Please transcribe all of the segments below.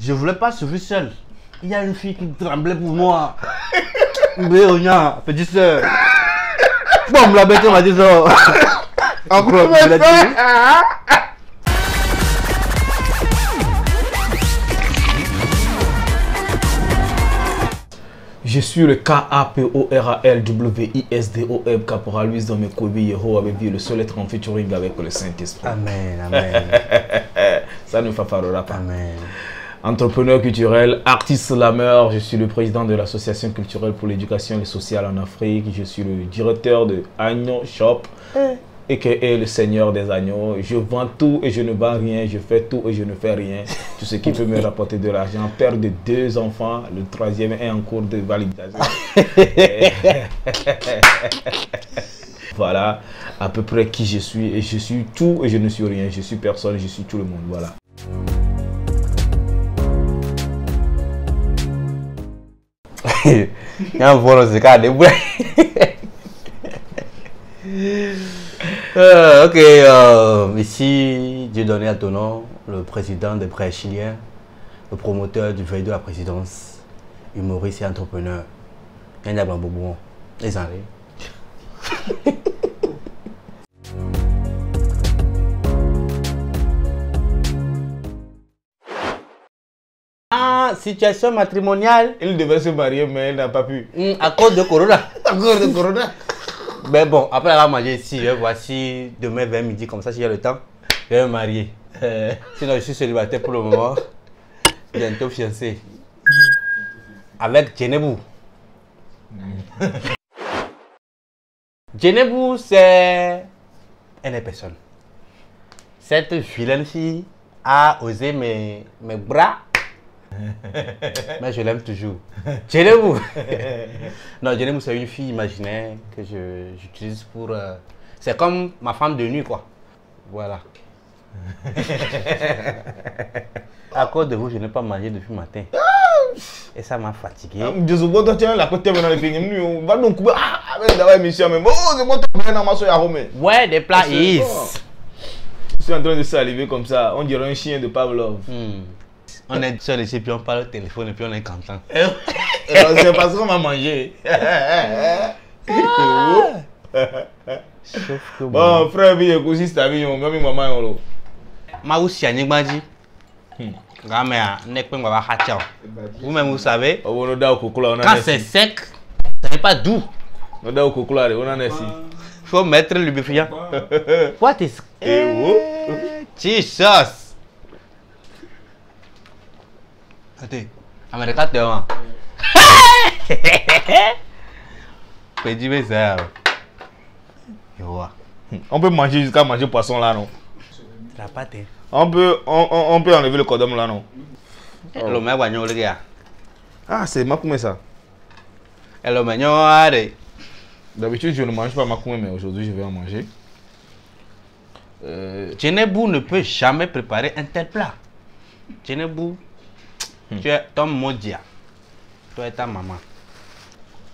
Je voulais pas survivre seul. Il y a une fille qui tremblait pour moi. Béonia, petite soeur. Bon, la bête m'a dit ça. Encore, je l'ai dit. Je suis le KAPORALWISDOM Caporal Luis dans mes Kobi Yehova avec Dieu, le seul être en featuring avec le Saint-Esprit. Amen, amen. Ça ne fafarera pas. Amen. Entrepreneur culturel, artiste slammer, je suis le président de l'association culturelle pour l'éducation et le social en Afrique. Je suis le directeur de Agneau Shop, a.k.a. le seigneur des agneaux. Je vends tout et je ne vends rien, je fais tout et je ne fais rien. Tout ce qui peut me rapporter de l'argent. Père de 2 enfants, le 3e est en cours de validation. Voilà à peu près qui je suis. Et je suis tout et je ne suis rien. Je suis personne, je suis tout le monde. Voilà. Il y a un vol de cas de ok, ici, Dieu donné à ton nom, le président des Prêts Chiliens, le promoteur du veille de la présidence, humoriste et entrepreneur. Il y a un bonbon, les enlèves. Ah, situation matrimoniale. Il devait se marier, mais il n'a pas pu. À cause de Corona. À cause de Corona. Mais bon, après avoir mangé ici, voici demain vers midi, comme ça, si j'ai le temps, je vais me marier. Sinon, je suis célibataire pour le moment. Bientôt fiancé. Avec Djenebou. Djenebou, c'est une personne. Cette vilaine fille a osé mes bras. Mais je l'aime toujours. Djenebou. Non, Djenebou, c'est une fille imaginaire que j'utilise pour... C'est comme ma femme de nuit, quoi. Voilà. À cause de vous, je n'ai pas mangé depuis le matin. Et ça m'a fatigué. Ouais, des plats is. Je suis en train de saliver comme ça. On dirait un chien de Pavlov. On est seul ici, puis on parle au téléphone et puis on est content. C'est parce qu'on m'a mangé. Sauf que bon, frère, il y a aussi ta vie, même maman. Vous-même, vous savez, quand c'est sec, ça n'est pas doux. Il faut mettre le lubrifiant. What is Jesus? Attends, Américain, t'es un. Petit ça. On peut manger jusqu'à manger poisson là, non? La pâte. On peut enlever le cordon là, non? Le mec va nous le gars. Ah, c'est makoumé ça. Le mec allez. D'habitude, je ne mange pas makoumé, mais aujourd'hui, je vais en manger. Djenebou ne peut jamais préparer un tel plat. Djenebou, tu es ton modia. Toi et ta maman.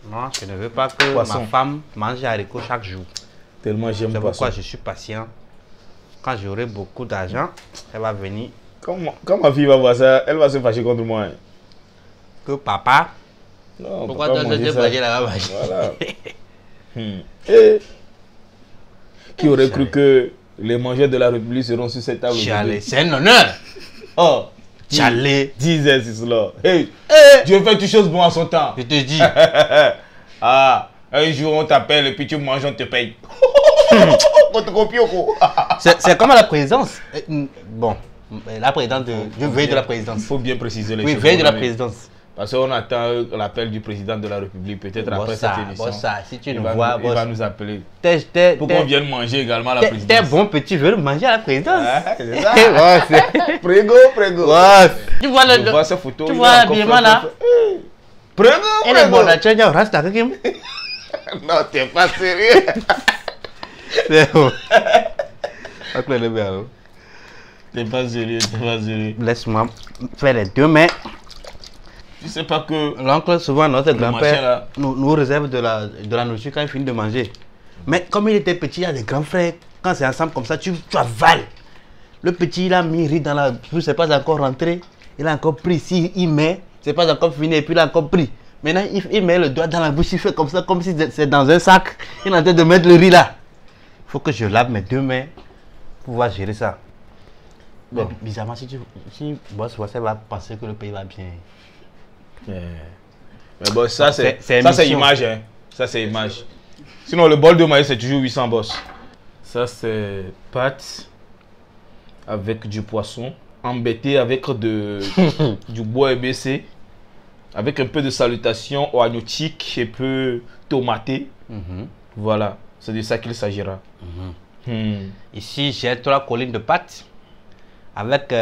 Non, je ne veux pas que ma femme mange haricots chaque jour. Tellement j'aime c'est poisson. Pourquoi je suis patient. Quand j'aurai beaucoup d'argent, elle va venir. Quand ma fille va voir ça, elle va se fâcher contre moi. Hein. Que papa. Non, pourquoi toi tu vas là-bas? Voilà. Qui aurait cru que les mangeurs de la République seront sur cette table? C'est un honneur. Oh, Tchalé. 10 heures, c'est cela. Hey, Dieu fait toutes choses bonnes à son temps. Je te dis. Ah, un jour on t'appelle et puis tu manges, on te paye. C'est comme à la présidence. Bon, la présidence je veille de la présidence. Il faut bien préciser les choses. Oui, veille de la présidence. Parce qu'on attend l'appel du président de la République, peut-être après cette émission. Si tu nous vois, il va nous appeler. Pour qu'on vienne manger également à la présidence. T'es bon petit, veux manger à la présidence. C'est ça. Prego. Tu vois le. Je vois ces photos. Tu vois l'habillement là. Prego. Elle est bonne, tu as rasta avec him. Non, t'es pas sérieux. C'est bon. T'es pas sérieux. Laisse-moi faire les 2 mains. Tu sais pas que l'oncle, souvent notre grand-père nous réserve de la nourriture quand il finit de manger. Mais comme il était petit, il y a des grands frères. Quand c'est ensemble comme ça, tu avales. Le petit, il a mis riz dans la... Je ne sais pas encore rentré. Il a encore pris. Si il met, c'est pas encore fini et puis il a encore pris. Maintenant, il met le doigt dans la bouche, il fait comme ça, comme si c'est dans un sac. Il est en train de mettre le riz là. Il faut que je lave mes 2 mains pour pouvoir gérer ça. Mais bizarrement, si Boss Wassel va penser que le pays va bien. Mais bon, ça c'est image. Hein. Ça c'est image. Sinon, le bol de maïs, c'est toujours 800 boss. Ça, c'est pâte avec du poisson, embêté avec du bois ébaissé, avec un peu de salutation oignotique et peu tomaté. Voilà, c'est de ça qu'il s'agira. Ici, j'ai 3 collines de pâte avec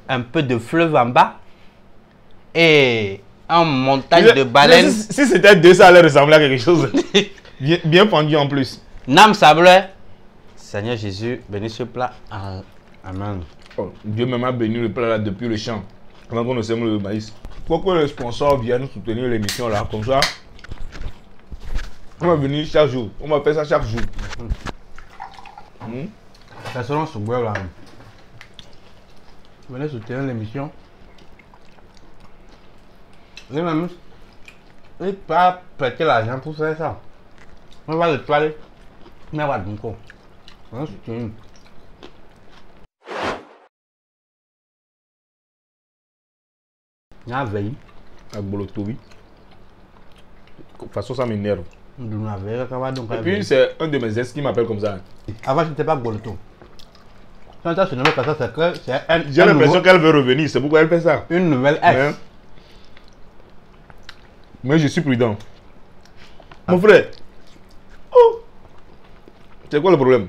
un peu de fleuve en bas et un montagne de baleines. Si c'était 2, ça allait ressembler à quelque chose. Bien pendu en plus. Nam sablé. Seigneur Jésus, bénis ce plat. Amen. Oh, Dieu m'a béni le plat là depuis le champ. Avant qu'on ne sème le maïs. Faut que les sponsors viennent soutenir l'émission là. Comme ça, on va venir chaque jour. On va faire ça chaque jour. Ça sera ce bois là. Venez soutenir l'émission. Les mamans, ils ne peuvent pas prêter l'argent pour faire ça. On va le toiler. Mais on va donc. On va soutenir. Il y a veille. Avec Bolotovi. De toute façon, ça m'énerve. Et puis, c'est un de mes ex qui m'appelle comme ça. Avant, je n'étais pas Boloto. Quand tu as ce numéro comme ça, c'est que c'est un. J'ai l'impression qu'elle veut revenir, c'est pourquoi elle fait ça. Une nouvelle ex. Mais je suis prudent. Mon frère. Oh. C'est quoi le problème?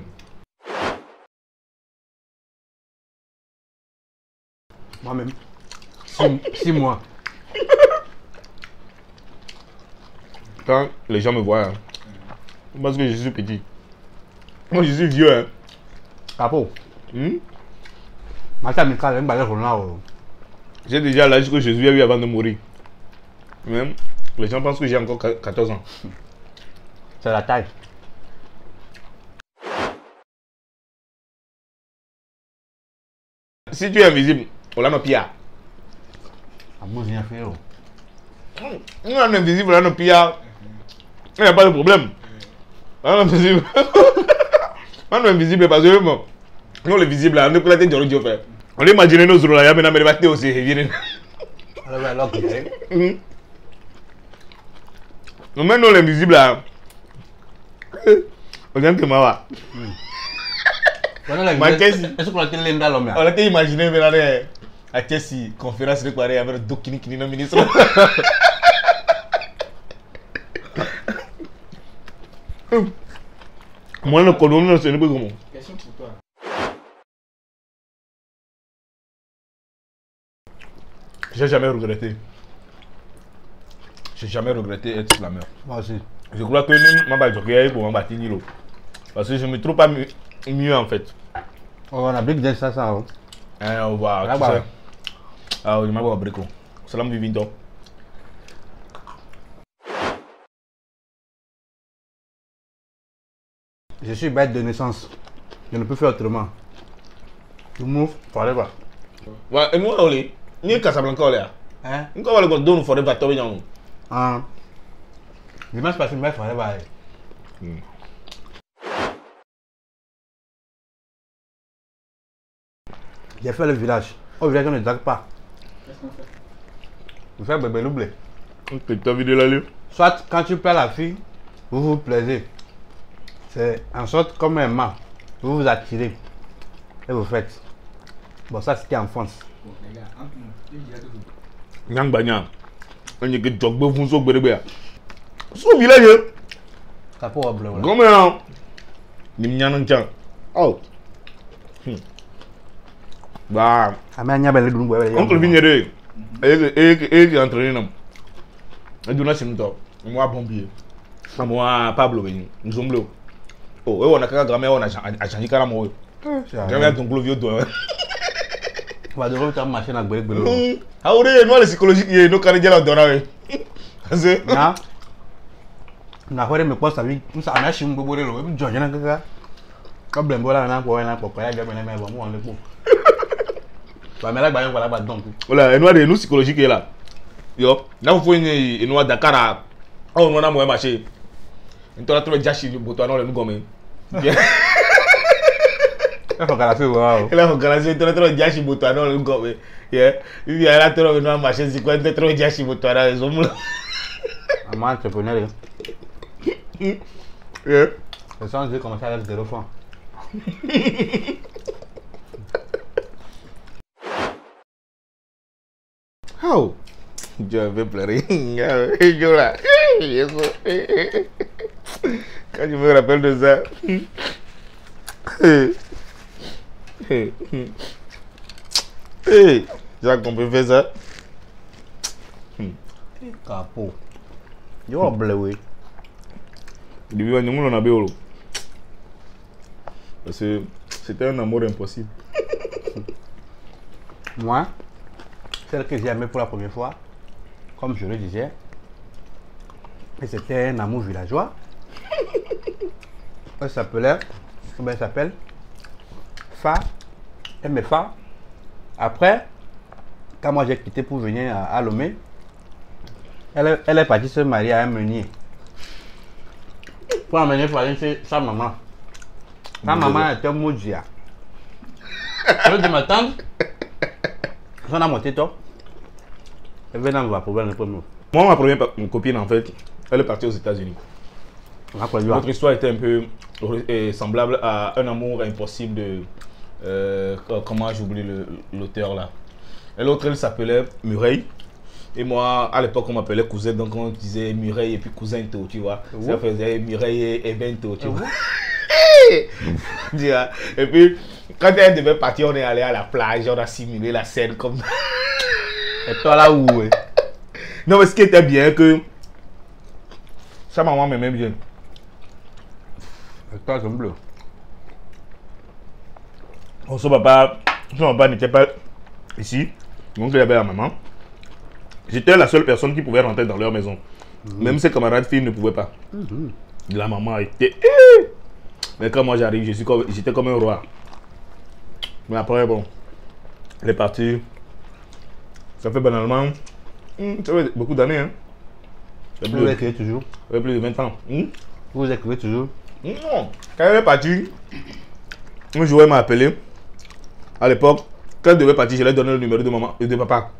Moi-même. 6 mois. Quand les gens me voient, hein, parce que je suis petit. Moi, je suis vieux. Hein. Capo. J'ai déjà l'âge que Jésus a eu avant de mourir. Même, les gens pensent que j'ai encore 14 ans. C'est la taille. Si tu es invisible, on l'a nos pia. On est invisible, on l'a nos pia. Il n'y a pas de problème. On est invisible. On est invisible parce que bon, nous les visibles, on est pour la tête de Dieu faire. On imagine nos jours là, il y a maintenant des aussi. Non, mais nous les visibles là. On vient que moi. On a été imaginé à Chelsea, conférence de quoi avec Dokini qui est ministre. Moi, le colonel, c'est un peu comment. Question pour toi. J'ai jamais regretté. J'ai jamais regretté être slameur. Moi aussi. Je crois que même ma balle jockey pour m'abattre Nilo. Parce que je me trouve pas mieux en fait. On a bien dit ça. On va. Ah oui, je m'appelle Brico. Salam Vivindo. Je suis bête de naissance. Je ne peux faire autrement. Tu m'ouvres, forever. Ouais, et moi, on est. Ni Casablanca, on est. Hein? Nous, on va le donner forever, toi, bien. Ah. Dimanche passé, je forever. J'ai fait le village. Au village, on ne drague pas. Qu'est-ce qu'on fait? On fait bébé l'oublé. Ok, tu as vu de la lune? Soit quand tu perds la fille, vous vous plaisez. C'est en sorte comme un mât. Vous vous attirez. Et vous faites. Bon, ça c'était en France. Bon, les gars, entre nous. Nyang Banya. On est que Djogbo Funso Berebea. Son village. Ça peut avoir bleu. Comment? Nimnyan Chang. Oh. Bah. Oncle Vignere. Et qui entraîné nam. Et du nation to. Moi pompier. Moi Pablo Veni. Nous sommes bleus. Oh, on a qu'à grammaire on a changé carrément. Grammaire ton clovio toi. On va devoir faire machine à Gbele. Ah ouais, nous les psychologiques nous canadiens là donner. Parce que na na hore me posta vi nous ça na chim bobo le lo jojo na kaka. Problem bola na ko na papa ya ga me na me bo mo le po. Mais là, il voilà, donc. Voilà, une noix de nous psychologique est là. Yo, là, vous faites une noix Dakar à. Oh, on a moins marché. Une toile trop déjà chez le bouton, non, le nous gomme. Il faut qu'elle a fait, waouh. Il faut qu'elle a fait une toile trop déjà chez le bouton, non, le nous gomme. Yeah, il y a là, trop une marché, c'est quoi, trop déjà chez le bouton, là, ils ont moulin. Moi, entrepreneur. Yeah. Le sens de commencer avec 0 francs. Oh, je vais pleurer. Je là. Quand je me rappelle de ça. Jacques, on peut faire ça. Capot. Tu vas bleuer. Depuis on a béolo. Parce que c'était un amour impossible. Moi, celle que j'ai aimée pour la première fois, comme je le disais, c'était un amour villageois. Elle s'appelait, comment elle s'appelle? Fa, MFA. Après, quand moi j'ai quitté pour venir à Lomé, elle est partie se marier à un meunier. Pour amener pour aller chez sa maman. Sa maman était Moudjia. Je dis ma tante, on a monté toi. Elle vient dans le problème le premier. Moi, ma première copine, en fait, elle est partie aux États-Unis. Notre histoire était un peu semblable à un amour impossible de. Comment j'oublie l'auteur là. Et l'autre, elle s'appelait Mureille. Et moi, à l'époque, on m'appelait cousin, donc on disait Mureille et puis cousin Théo, tu vois. Ça faisait Mureille et Bento, tu vois. Et puis, quand elle devait partir, on est allé à la plage, on a simulé la scène comme ça. Et toi là où? Non, mais ce qui était bien, que sa maman m'aimait bien. Et toi, c'est bleu. Son papa n'était pas ici, donc il y avait la maman. J'étais la seule personne qui pouvait rentrer dans leur maison. Même ses camarades filles ne pouvaient pas. La maman était... Mais quand moi j'arrive, j'étais comme un roi. Mais après, bon, elle est partie. Ça fait banalement... ça fait beaucoup d'années, hein. Vous écrivez toujours? Ça fait plus de 20 ans. Vous écrivez toujours? Non. Quand elle est partie, un jour elle m'a appelé. À l'époque, quand elle devait partir, je lui ai donné le numéro de maman et de papa.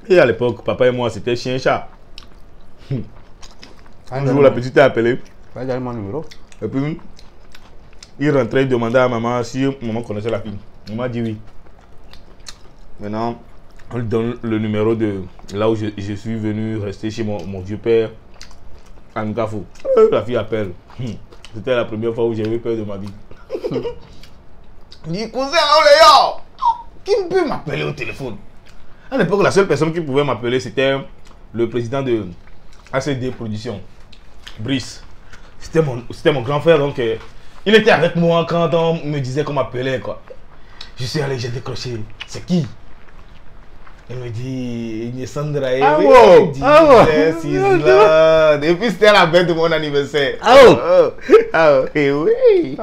Et à l'époque, papa et moi, c'était chien et chat. Un jour, la petite a appelé. Va donner mon numéro. Et puis, il rentrait, il demandait à maman si maman connaissait la fille. Maman a dit oui. Maintenant, on lui donne le numéro de là où je suis venu rester chez mon vieux père, à Nkafou. La fille appelle. C'était la première fois où j'ai eu peur de ma vie. Il dit, cousin, qui peut m'appeler au téléphone? À l'époque, la seule personne qui pouvait m'appeler, c'était le président de ACD Production, Brice. C'était mon grand frère, donc il était avec moi quand on me disait qu'on m'appelait, quoi. Je suis allé, j'ai décroché. C'est qui? Il me dit, Sandra, et puis c'était la fête de mon anniversaire. Et oui.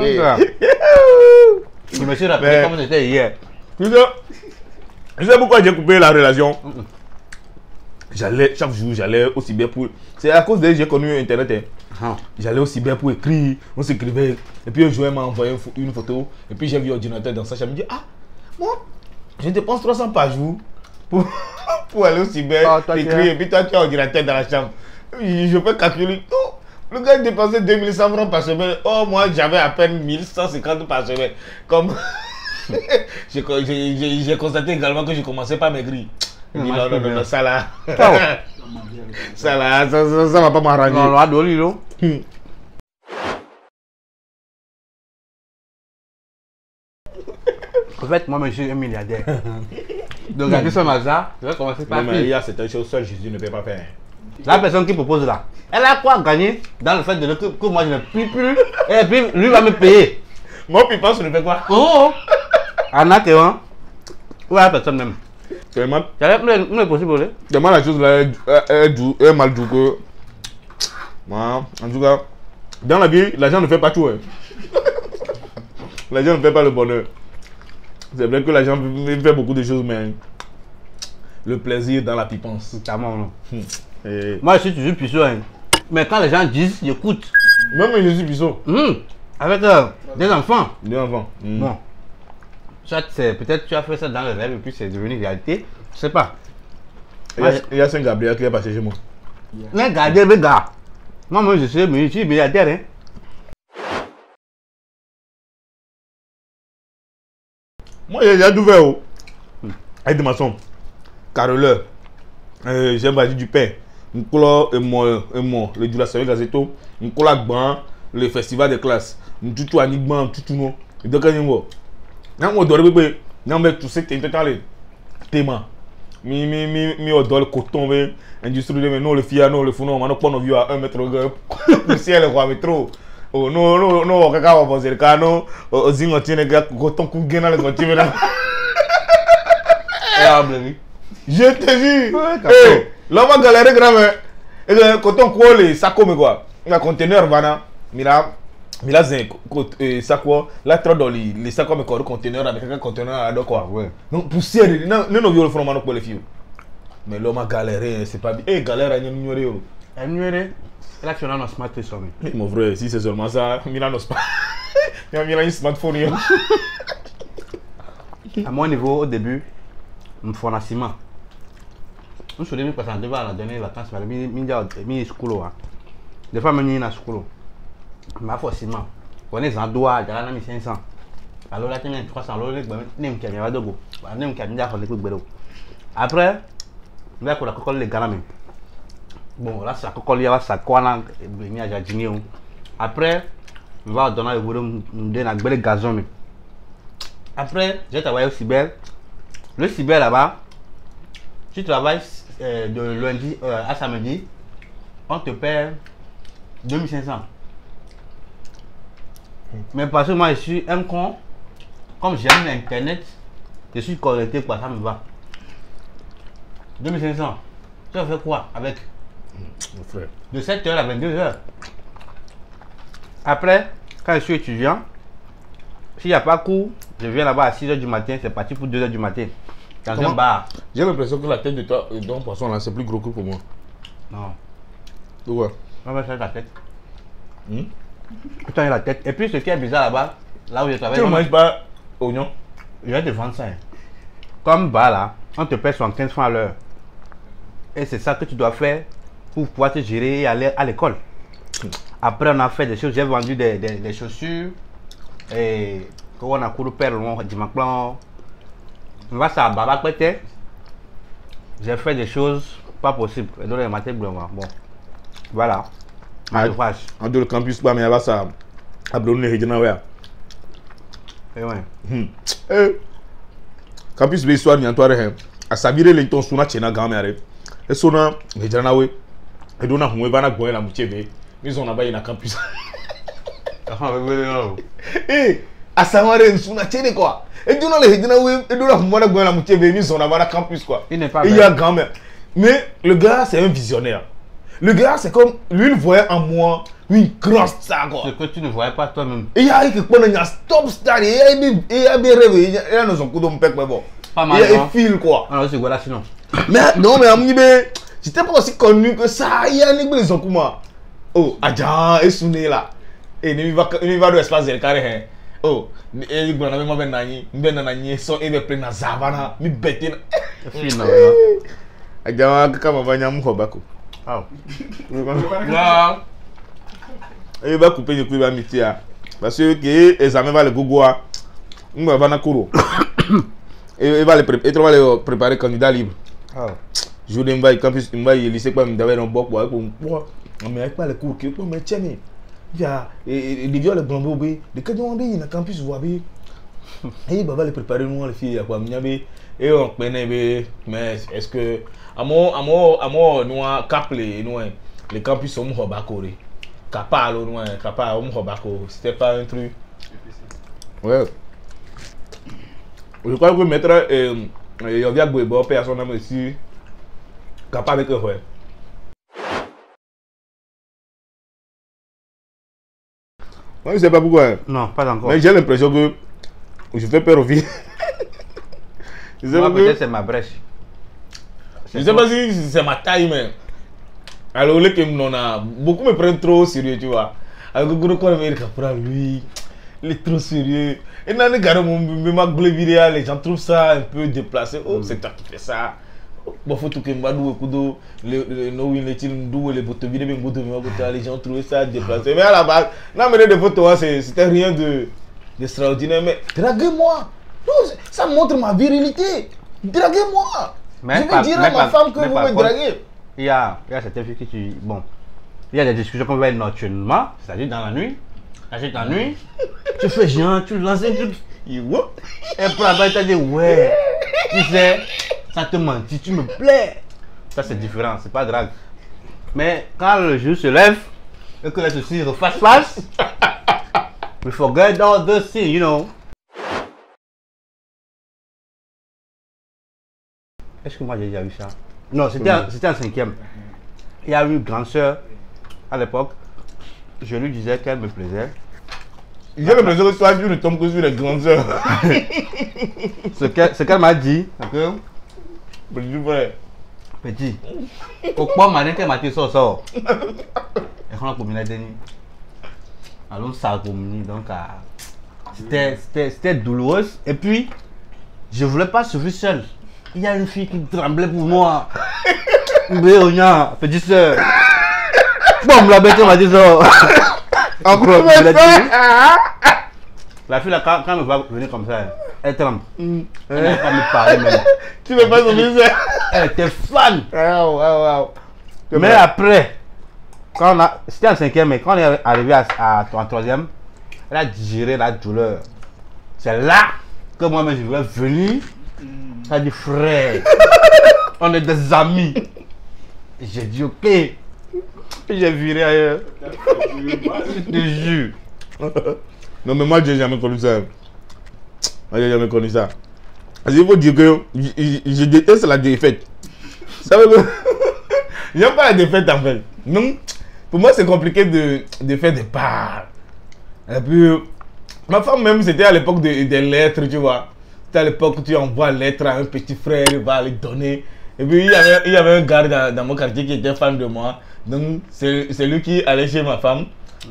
Je me suis rappelé comme c'était hier. Je sais pourquoi j'ai coupé la relation. Chaque jour, j'allais au cyber pour... C'est à cause d'elle que j'ai connu Internet. J'allais au cyber pour écrire, on s'écrivait. Et puis un jour, elle m'a envoyé une photo. Et puis j'ai vu l'ordinateur dans sa chambre. Je me dis, ah, moi, je dépense 300 par jour pour aller au cyber, écrire. Et puis toi, tu as l'ordinateur dans la chambre. Je peux calculer. Oh, le gars dépensait 2100 francs par semaine. Oh, moi, j'avais à peine 1150 par semaine. Comme... j'ai constaté également que je commençais pas à maigrir. Il dit non, ça là. Ça là, ça va pas m'arranger. Non. En fait, moi, je suis un milliardaire. Donc, avec ce mazar, je vais commencer par. Mais il y a certaines choses que Jésus ne peut pas faire. La personne qui propose là, elle a quoi gagner dans le fait de que moi je ne puis plus et puis lui va me payer. Moi, puis pense, je ne fais quoi? Oh! Anna, tu vois? Ou la personne même. C'est mal. C'est possible. Demain, la chose là est mal douée. En tout cas, dans la vie, l'argent ne fait pas tout. L'argent ne fait pas le bonheur. C'est vrai que l'argent fait beaucoup de choses, mais le plaisir dans la pipance. Notamment, non. Moi, je suis toujours puceau. Hein. Mais quand les gens disent, j'écoute. Même je suis puceau. Avec des enfants. Des enfants. Bon. Soit c'est peut-être tu as fait ça dans le rêve et puis c'est devenu réalité. Je sais pas. Il y a Saint-Gabriel qui est passé chez moi. Mais gardez le gars. Moi, je suis milliardaire. Hein. Moi, j'ai tout fait. Avec des maçons. Caroleur. J'ai bâti du pain. Un couleur et moi. Le Dulasseur Gazeto. Un couleur blanc. Le festival des classes. Un tout anigma. Un tout non. Et donc, quand on dort, on met tout ce qui est total. Théma. Mi odor le coton, industrie de non le fiano, le founon, on pas nos vieux à 1 mètre le ciel est quoi métro. Oh non, caca va poser le cano, au zingo tiene gars coton coup gain le continue là. Je te jure. L'homme galère grave. Et coton quoi les sacs comme quoi. Il y a conteneur vana, mira zin sac quoi, là trop dans les sacs comme quoi conteneur avec un conteneur là quoi. Ouais. Donc poussière, non vieux le front mano pour les filles. Mais l'homme a galéré, c'est pas bien. Eh galère à ignorer. Ignorer. Là tu as un smartphone. Mon frère, si c'est seulement ça, Milan n'a pas. Il y a un smartphone. À mon niveau au début, me font un ciment. Je suis venu passer devant la dernière vacances, mais mi school. Des fois, je suis à school. Ma forcément, on est en doigt, j'ai la 1500. Alors là, tu as 300 euros, tu as un camion de go. Tu as un camion de go. Après, on a les gars. Bon, là, ça colle, il y a ça quoi, il y a jardinier. Après, on va donner le boulot, on donne un bel gazon. Après, j'ai travaillé au cyber. Le cyber là-bas, tu travailles de lundi à samedi, on te paie 2500. Mais parce que moi je suis un con, comme j'aime l'internet, je suis connecté quoi, ça me va. 2500. Tu as fait quoi avec? Mon frère. De 7h à 22h. Après, quand je suis étudiant, s'il n'y a pas cours, je viens là-bas à 6h du matin, c'est parti pour 2h du matin. Dans un bar. J'ai l'impression que la tête de toi, ton poisson là, c'est plus gros que pour moi. Non. Pourquoi? On va faire la tête. Putain, la tête. Et puis ce qui est bizarre là-bas, là où je travaille. Tu ne manges pas oignon? Je vais te vendre ça. Hein. Comme bas là, on te paie 75 francs à l'heure. Et c'est ça que tu dois faire pour pouvoir te gérer et aller à l'école. Après, on a fait des choses. J'ai vendu des chaussures. Et quand on a couru père, on dit maintenant, on va ça à Baba Pété. J'ai fait des choses pas possibles. Et donc, les matins, bon, voilà. En dehors du campus, mais il y a ça. À Brunei, il y a et ouais. Campus, il y a un à Sabire, les tons sont à Tchena Gamere. Et son nom, il y a un et donc, on va aller à la moitié. Mais on a pas un campus. Eh, à Samare, ils sont à Tchena quoi. Et donc, les gens et donc, on va aller à la moitié. Mais on a pas un campus quoi. Il n'est pas. Il y a grand-mère. Mais le gars, c'est un visionnaire. Le gars, c'est comme lui, il voyait en moi une grande star quoi. Ce que tu ne voyais pas toi-même. Et il y a un stop star. Et il y a bien rêvé. Il y a un coup de mpec, mais bon. Pas mal. Il y a un fil quoi. Alors, c'est voilà sinon. Mais non, mais Amnibe, j'étais pas aussi connu que ça. Il y a un église les Okuma. Oh, Adja, et Souné là. Et il va de l'espace de carré. Oh, il y a un nani, il so il plein na zavana, mi bête. Fil Adja, comment va n'y bako. Ah. Il va couper le coup d'amitié. Parce que examen va le gogoa. On va na kuro. Et il va le préparer candidat libre. Je ne vais pas campus, il va y lycée pas me d'avoir un boc pour mais avec pas le cours qui pour me tiens. Il y a des vieux le blanc bébé, des cas on dit na campus voit bé. Et il va le préparer nous les filles à quoi m'yabe et on connaît mais est-ce que amo nous cap les campus sont hobako capable nous capable hobako c'était pas un truc. Ouais. Je crois que maître il y a beaucoup personne ici capable de faire. Moi je sais pas pourquoi. Non, pas encore. Mais j'ai l'impression que je fais peur aux filles. Moi, peut-être c'est ma brèche. Je sais pas si c'est ma taille, mais. Alors, le que on a beaucoup me prennent trop au sérieux, tu vois. Alors, lui, il est trop sérieux. Et dans les gars, les gens trouvent ça un peu déplacé. Oh, c'est toi qui fais ça. Bon, faut tout que les gens trouvaient ça déplacé. Mais à la base, non, mais des photos, c'était rien d'extraordinaire. Mais draguez-moi. Ça montre ma virilité. Draguez-moi. Je vais dire à ma femme que vous me draguez. Il y a certaines filles qui bon, il y a des discussions qu'on va nocturnement, c'est-à-dire dans la nuit. Dans la nuit, tu fais genre, tu lances un truc. Et puis après, tu as dit, ouais, tu sais, ça te mentit, tu me plais. Ça, c'est différent, c'est pas drague. Mais quand le jour se lève et que les soucis refassent face, we forget all those things, you know. Est-ce que moi j'ai déjà eu ça? Non, c'était en 5e. Il y a une grande soeur à l'époque. Je lui disais qu'elle me plaisait. J'ai l'impression que toi, tu ne tombes que sur les grandes sœurs. Ce qu'elle m'a dit, d'accord? Petit. Pourquoi m'a dit qu'elle m'a dit ça? Et on a combiné des nuits. Alors ça a combiné, donc c'était douloureux. Et puis, je voulais pas souffrir seul. Il y a une fille qui tremblait pour moi. Béonia, petite soeur. Bon, la bête m'a dit ça. Encore, la fille là, quand elle me va venir comme ça, elle tremble. Elle n'a pas me parler même. Tu veux pas souffrir seul? Elle était fan. Wow. Mais après, c'était en 5e, mais quand on est arrivé en 3e, elle a digéré la douleur. C'est là que moi-même je voulais venir. Ça a dit frère, on est des amis. J'ai dit ok. J'ai viré ailleurs. Je te jure. Non mais moi j'ai jamais connu ça. Moi j'ai jamais connu ça. Parce qu'il faut dire que je déteste la défaite. Ça veut dire j'aime pas la défaite en fait. Non. Pour moi c'est compliqué de faire des parts. Et puis ma femme même c'était à l'époque des lettres, tu vois. C'était à l'époque où tu envoies lettre à un petit frère, il va les donner. Et puis il y avait un gars dans mon quartier qui était fan de moi. Donc c'est lui qui allait chez ma femme.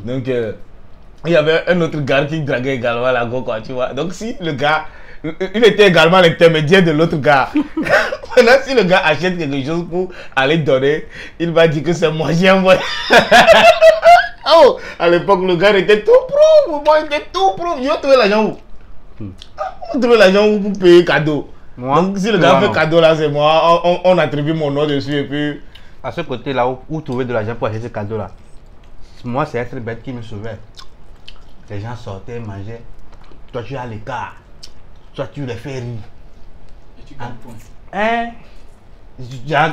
Donc il y avait un autre gars qui draguait également la go, quoi, tu vois. Donc si le gars, il était également l'intermédiaire de l'autre gars. Maintenant si le gars achète quelque chose pour aller donner, il va dire que c'est moi, j'ai envoyé. Oh, à l'époque le gars était tout pro, moi il était tout pro. Je vais trouver l'argent où? On trouve l'argent où pour payer cadeau. Moi, donc si le gars fait cadeau là, c'est moi, on attribue mon nom dessus et puis... À ce côté là où trouver de l'argent pour acheter ce cadeau là, moi c'est être bête qui me sauvait. Les gens sortaient, mangeaient. Toi tu es à l'écart. Toi tu les fais rire. Et tu gagnes point. Hein?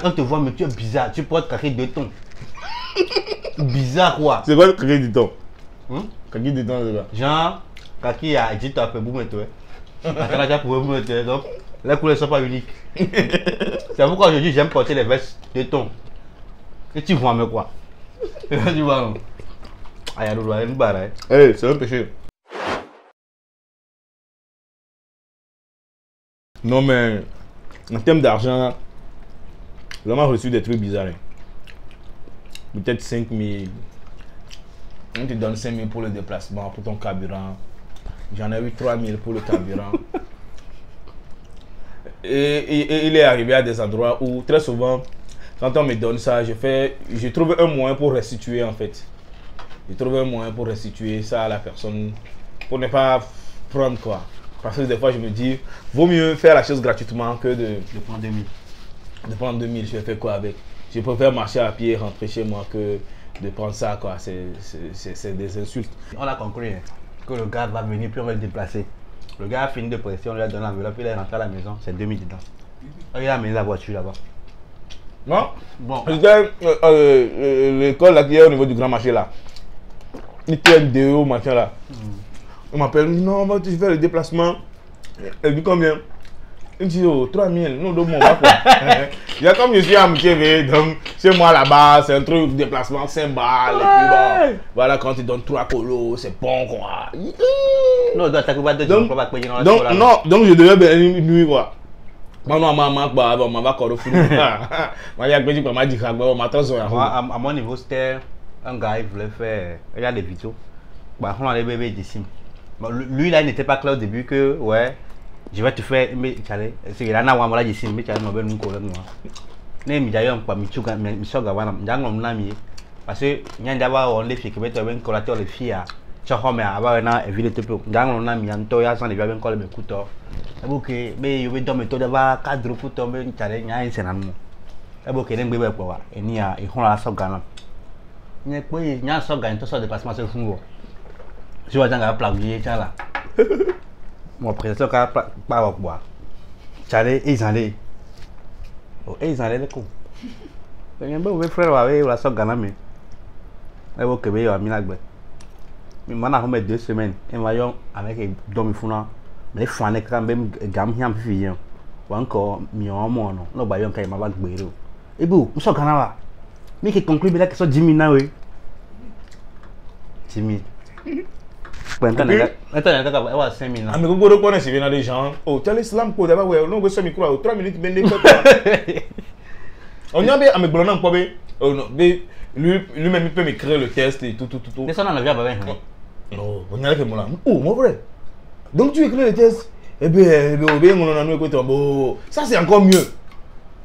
On te voit mais tu es bizarre. Tu portes caquet de ton. Bizarre quoi? C'est quoi le caquet de ton? Caquet de ton c'est quoi? Genre, kaki a dit toi peu boum et toi. Là j'ai pour boum et toi. Donc les couleurs sont pas uniques. C'est pourquoi aujourd'hui j'aime porter les vestes de ton. Et tu vois mais quoi? Tu vois. Ah, il y a une barre. Eh, c'est un péché. Non, mais en termes d'argent, l'homme a reçu des trucs bizarres. Peut-être 5 000. On te donne 5 000 pour le déplacement, pour ton carburant. J'en ai eu 3 000 pour le carburant. Et il est arrivé à des endroits où, très souvent, quand on me donne ça, je trouve un moyen pour restituer en fait. J'ai trouvé un moyen pour restituer ça à la personne, pour ne pas prendre quoi. Parce que des fois je me dis, vaut mieux faire la chose gratuitement que de prendre 2000. De prendre 2000, je vais faire quoi avec? Je préfère marcher à pied et rentrer chez moi que de prendre ça quoi. C'est des insultes. On a conclu que le gars va venir puis on va le déplacer. Le gars a fini de presser, on lui a donné l'enveloppe, il est rentré à la maison, c'est 2000 dedans. Il a amené la voiture là-bas. Non? Bon. L'école là qui est au niveau du grand marché là. Il tient des hauts machin là. On m'appelle, non, tu fais le déplacement. Elle dit combien? Il dit, oh, 3000, non, donc mon va quoi. Comme je suis à Moukévé, donc chez moi là-bas, c'est un truc de déplacement 5 balles. Et puis bon, voilà, quand tu donnes 3 colos, c'est bon quoi. Non, donc, donc je devais une nuit quoi. Maintenant, on va encore fou. À mon niveau, c'était un gars, il voulait faire. Il y a des vidéos. Bah, on a les bébés d'ici. Lui, là, il n'était pas clair au début que, ouais, je vais te faire. Mais, c'est là, on va ici, mais tu as un collègue, moi. Mais, il y a un peu de temps, mais je suis un ami. Parce que, il y a un d'abord, on les filles qui mettent un collateur, les filles. Tu as mais avoir un évident peu. Dans mon ami, un toya sans les bien coller mes couteaux. Ok, mais il y a des méthodes d'avoir cadre couteau, mais tu as rien, c'est un mot. Ok, les bébés pour voir. Et il y a la sorgane. Il y a un sorgane, tout ça de passement sur le fond. Je vois un plagier, tu là. Mon président, pas boire. Charlie, ils allaient. Oh, ils allaient les coups. Il y a un beau frère avec la sorgane, mais. Ok, mais il y a un milagre. Mais maintenant, on met 2 semaines. Et voyons avec les demi-fous. Mais fans quand même gamme hier fille. Ou encore mieux moi non. Non voyons quand il m'a bagberé. Et vous, où sont Canada? Mais qui conclut bien que ça Jimmy na oui. Jimmy. Maintenant, on va 5 000. Ah mais vous connaissez bien les gens. Oh, tu as l'islam quoi d'abord ouais, non, ça micro 3 minutes ben on y a bien avec Blonant quoi ben. Oh non, lui-même il peut m'écrire le test et tout. Mais ça on a vu avec. Non, on y a que moi là. Oh, mon frère. Donc tu écris le test. Eh bien, on a nous écoute. Bon, ça c'est encore mieux.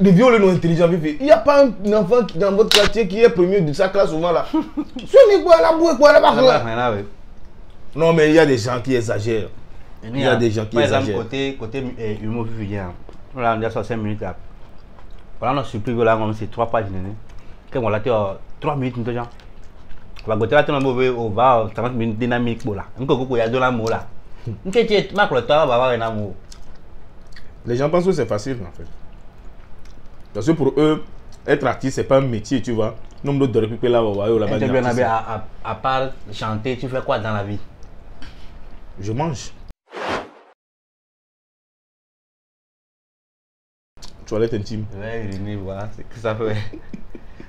Les violons non intelligents, il n'y a pas un enfant dans votre quartier qui est premier de sa classe souvent là. Ce n'est quoi la bouée quoi là-bas. Non mais il y a des gens qui exagèrent. Il y a des gens qui exagèrent. Côté humour vivant. Là on a 5 minutes là. Voilà, on a surpris là c'est 3 pages. Quand on l'a fait 3 minutes de gens. On va goûter là, on va 30 minutes dynamique pour là. Il y a de l'amour là. Les gens pensent que c'est facile en fait. Parce que pour eux, être artiste, c'est pas un métier, tu vois. Nombre de récupérer là-bas. À part chanter, tu fais quoi dans la vie? Je mange. Toilette intime. Ouais, Irénée, voilà, c'est que ça fait.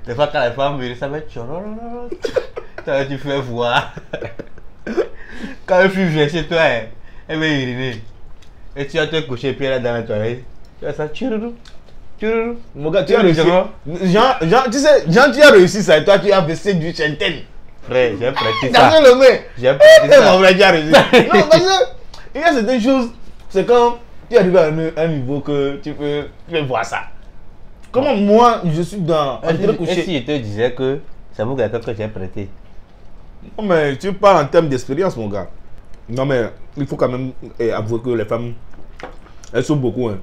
Des fois, quand les femmes viennent, ça fait tchorororo. Tu fais voir. Quand une fille vient chez toi, elle va uriner. Et tu vas te coucher pied là dans la toilette. Tu vas ça, tchururu. Mon gars, tu as réussi. Jean, tu sais, Jean, tu as réussi ça et toi, tu as baissé du chantelle. Frère, j'ai prêté ça. Dans le main. J'ai prêté ça. Mon frère, tu as réussi. Non, parce que il y a certaines choses, c'est quand tu arrives à un niveau que tu peux voir ça. Comment moi, je suis dans. Et si je te disais que c'est pour quelqu'un que j'ai prêté? Non, mais tu parles en termes d'expérience, mon gars. Non, mais il faut quand même avouer que les femmes, elles sont beaucoup. Hein.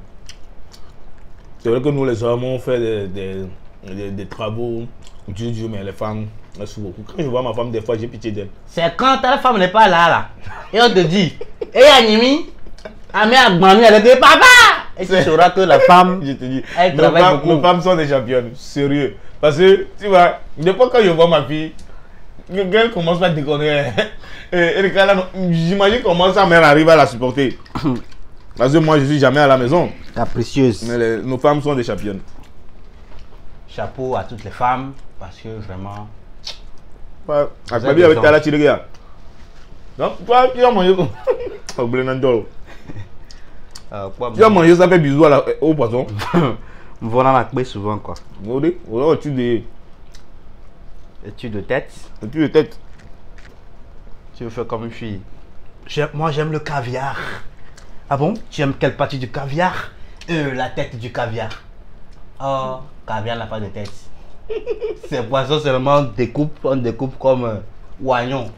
C'est vrai que nous, les hommes, on fait des travaux dur, mais les femmes, elles sont beaucoup. Quand je vois ma femme, des fois, j'ai pitié d'elle. C'est quand ta femme n'est pas là. Et on te dit, et Animi, Amé Agmanu, elle dit, papa! Et tu sauras que la femme, je te dis, elle travaille beaucoup. Nos femmes sont des championnes, sérieux. Parce que, tu vois, des fois, quand je vois ma fille, elle commence à déconner. Et j'imagine comment sa mère arrive à la supporter. Parce que moi, je suis jamais à la maison. Capricieuse. Mais nos femmes sont des championnes. Chapeau à toutes les femmes, parce que vraiment. Akbabi avec ta la tirega. Non, toi, tu as mangé comme. Tu as mangé ça fait bisous au poisson. On va dans la clé souvent quoi. Oui, tu dis. Étude de tête. Étude de tête. Tu veux faire comme une fille. Moi j'aime le caviar. Ah bon? Tu aimes quelle partie du caviar? La tête du caviar. Oh, caviar n'a pas de tête. Ces poissons seulement on découpe comme oignon.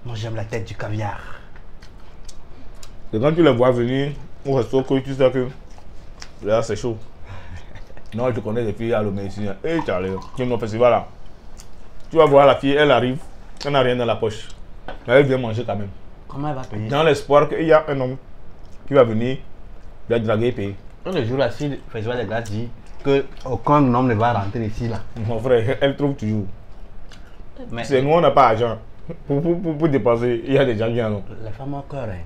Moi j'aime la tête du caviar. Et quand tu les vois venir au resto, tu sais que là c'est chaud. Non, je connais des filles à l'homme ici. Hé Charlie, tu es au festival là. Tu vas voir la fille, elle arrive, elle n'a rien dans la poche. Mais elle vient manger quand même. Comment elle va payer? Dans l'espoir qu'il y a un homme qui va venir, lui draguer et payer. Le jour là, si le festival des glaces dit qu'aucun homme ne va rentrer ici là. Mon frère, elle trouve toujours. C'est nous, on n'a pas d'argent. Pour dépenser, il y a des gens qui en ont. Les femmes ont cœur, hein.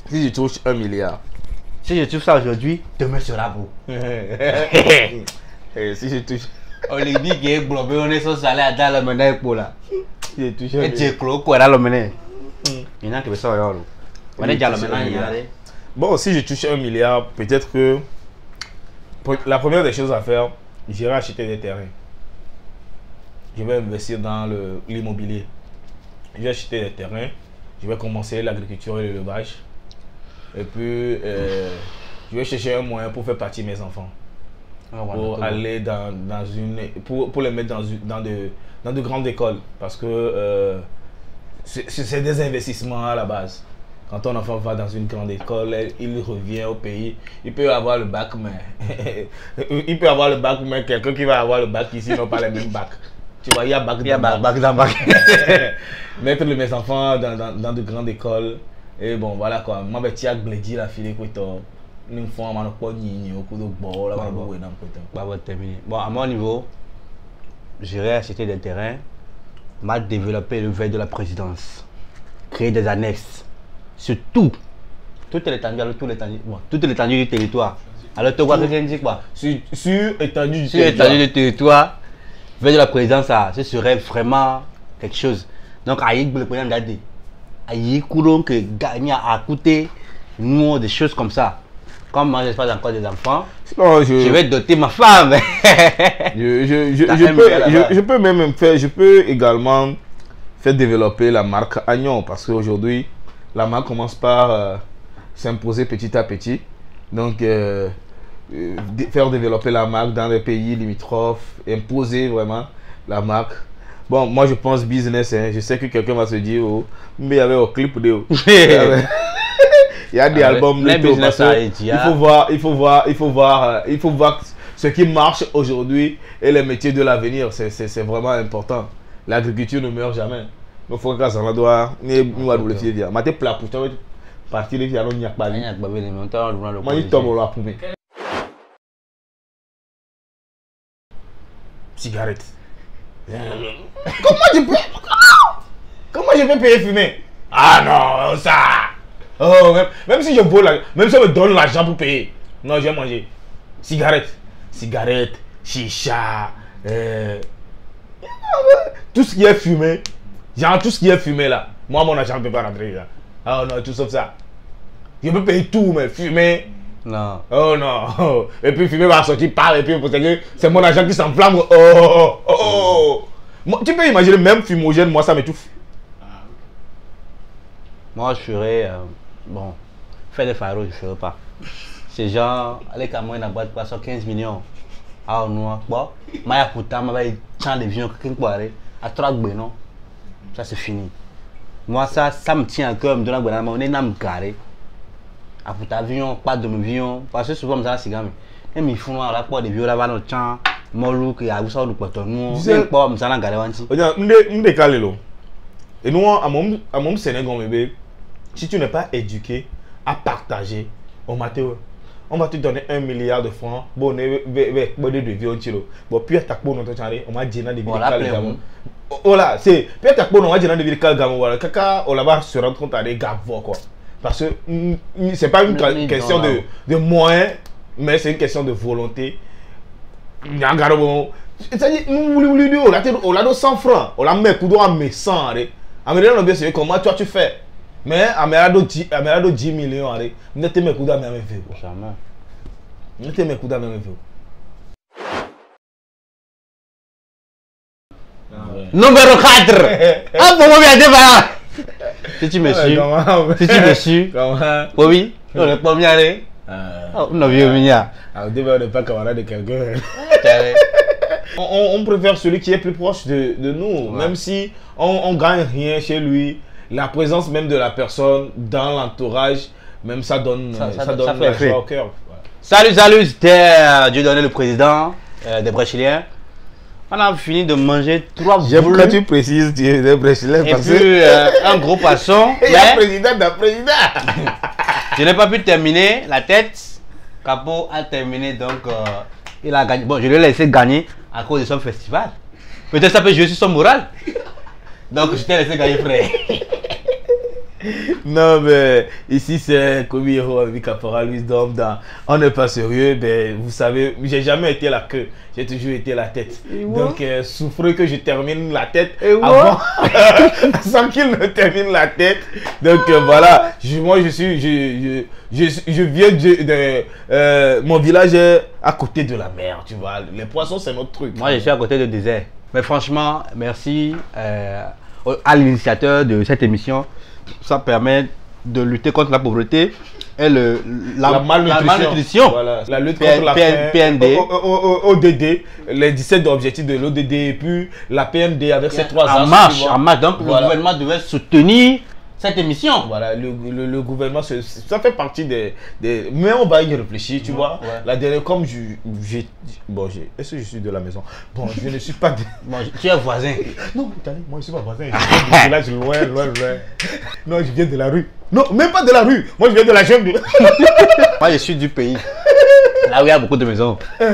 Si je touche 1 milliard. Si je touche ça aujourd'hui, demain sera beau. Si je touche. On lui dit qu'il est globé, on est sur salaire dans le menace pour là. J'ai touché. Et tu clos quoi dans le menace. Il y en a qui veut ça, yolo. On est déjà le menace. Bon, si je touche 1 milliard, peut-être que la première des choses à faire, j'irai acheter des terrains. Je vais investir dans l'immobilier. Je vais acheter des terrains. Je vais commencer l'agriculture et l'élevage. Et puis, je vais chercher un moyen pour faire partir mes enfants. Pour aller pour les mettre dans de grandes écoles. Parce que c'est des investissements à la base. Quand ton enfant va dans une grande école, il revient au pays, il peut avoir le bac, mais il peut avoir le bac, mais quelqu'un qui va avoir le bac ici n'ont pas les mêmes bacs. Tu vois, il y a bac dans bac. Mettre mes enfants dans de grandes écoles. Et bon, voilà quoi. Moi, je suis gladi la fille qui est une fois, je suis au coup de bord. Bon, à mon niveau, j'irai acheter des terrains, m'a développé le veille de la présidence, créer des annexes. Sur toute l'étendue du territoire. Alors, tu vois quelqu'un dit quoi? Sur l'étendue du territoire, veille de la présidence, ce serait vraiment quelque chose. Donc, aïe, le président d'Adé. Aïe, courant que gagner à coûter, nous, des choses comme ça. Comme moi, je n'ai pas encore des enfants, non, je vais doter ma femme. je peux également faire développer la marque Agnon parce qu'aujourd'hui, la marque commence par s'imposer petit à petit. Donc, faire développer la marque dans les pays limitrophes, imposer vraiment la marque. Bon, moi je pense business, hein. Je sais que quelqu'un va se dire, oh, mais il y avait un clip de... Il y a des albums de tout, parce que il faut voir ce qui marche aujourd'hui et les métiers de l'avenir. C'est vraiment important. L'agriculture ne meurt jamais. Il faut que ça doit nous le faire dire. Maté plat pour toi partir de Fiano n'y a pas. Moi il tombe là pour moi. Cigarette. Comment je peux payer fumer? Ah non, ça. Oh, même si je vole, même si on me donne l'argent pour payer. Non, je vais manger. Cigarette, chicha, tout ce qui est fumé. Genre tout ce qui est fumé là. Moi mon argent ne peut pas rentrer là. Oh non, tout sauf ça. Je peux payer tout, mais fumer. Non. Oh non. Et puis fumer va sortir par et puis c'est mon argent qui s'enflamme. Oh. Tu peux imaginer même fumogène, moi ça m'étouffe. Moi je ferais bon, faire des faros, je ferais pas. C'est genre, allez quand même, boîte pas 15 millions. Ah non, bon, mais pourtant, ma vais changer d'avion, quelqu'un qui aller à 3 non. Ça c'est fini. Moi ça me tient à cœur, me donne un bon, on est dans me carré. À pour avion, pas de avion, parce que souvent ça c'est gamin. Et mais il faut la porte de vieux là-bas dans le champ, molou qui a ça du poton. Nous, c'est pas me ça dans garé wanti. On décalé là. Et nous à mon Sénégal bébé, si tu n'es pas éduqué à partager, on va te donner 1 milliard de francs. Bon, on est de vieux bon, puis à ta peau, on m'a dit dans des vidéos. Voilà, c'est puis à ta peau, on va dire dans des vidéos voilà, caca, on va se rendre compte à des gars quoi. Parce que c'est pas une question de moyens, mais c'est une question de volonté. C'est-à-dire, on a 100 francs, on a mis à mes 100. C'est comment toi tu fais. Mais à mes 10 millions, ne te mets coups à mes vieux. Ne te mets coups à mes vieux. Numéro 4. Ah, pour moi, bien débat. Si tu me suis, oui, on est pas bien allé. On a vu venir. On n'est pas camarade de quelqu'un. On préfère celui qui est plus proche de nous, même si on gagne rien chez lui. La présence même de la personne dans l'entourage, même ça donne la joie au cœur. Salut, c'était Dieu donné le président des Bréchiliens. On a fini de manger 3 boules. J'aime quand tu précises des Bréchiliens parce que un gros poisson. Il y a président d'un président. Je n'ai pas pu terminer la tête. Capo a terminé donc il a gagné. Bon, je l'ai laissé gagner à cause de son festival. Peut-être ça peut jouer sur son moral. Donc je t'ai laissé gagner frère. Non, mais ici c'est comme héros avec Caporal Wisdom. On n'est pas sérieux, mais vous savez, j'ai jamais été la queue, j'ai toujours été la tête. Donc, souffrez que je termine la tête avant, sans qu'il ne termine la tête. Donc, voilà, moi je viens de mon village est à côté de la mer, tu vois. Les poissons, c'est notre truc. Moi, je suis à côté du désert. Mais franchement, merci à l'initiateur de cette émission. Ça permet de lutter contre la pauvreté et la malnutrition. Voilà. La lutte contre la faim, PND. ODD, les 17 objectifs de l'ODD et puis la PND avec ces 3 ans. En marche. Donc voilà. Le gouvernement devait soutenir cette émission. Voilà, le gouvernement, ça fait partie des... Mais on va y réfléchir, tu vois. Ouais. La dernière, comme est-ce que je suis de la maison? Bon, je ne suis pas... Bon, tu es voisin. Non, moi je suis pas voisin. Je viens du village loin. Non, je viens de la rue. Non, même pas de la rue. Moi, je viens de la jungle. Moi, je suis du pays. Là où il y a beaucoup de maisons. Non,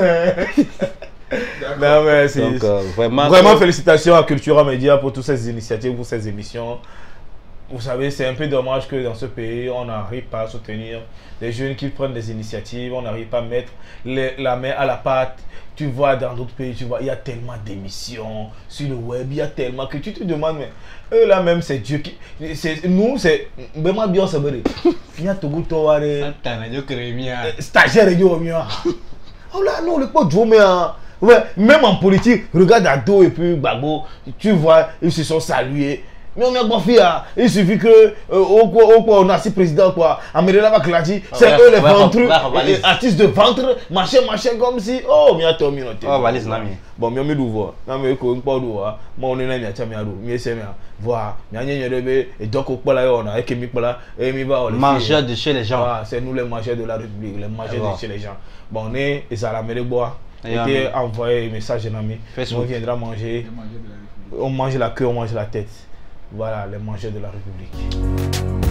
mais donc, vraiment félicitations à Cultura Media pour toutes ces initiatives, pour ces émissions. Vous savez, c'est un peu dommage que dans ce pays, on n'arrive pas à soutenir les jeunes qui prennent des initiatives, on n'arrive pas à mettre la main à la pâte. Tu vois, dans d'autres pays, tu vois, il y a tellement d'émissions sur le web, il y a tellement que tu te demandes, mais eux là même, c'est Dieu qui... Nous, c'est vraiment bien, c'est vrai. Il y a tout le temps, stagiaire et oh là, non, le pot de ouais, même en politique, regarde Ado et puis Gbagbo, tu vois, ils se sont salués. Mais on a pas fait, il suffit que on a 6 présidents quoi. Amélie Bakladi, c'est eux les ventres, artistes de ventre, machin comme si oh mais attends minute. Oh valise nami. Bon mais on voir. Non mais ko pas do moi on est na tia mi ado, mi ese mi voir. Mi anya nyebe et donc ko pala yo na ekemi pala et mi ba mangeur de chez les gens. C'est nous les mangeurs de la République, les mangeurs de chez les gens. Bon on est et ça la mère bois. Et envoyer un message à ami. On viendra manger. On mange la queue, on mange la tête. Voilà, les mangeurs de la République.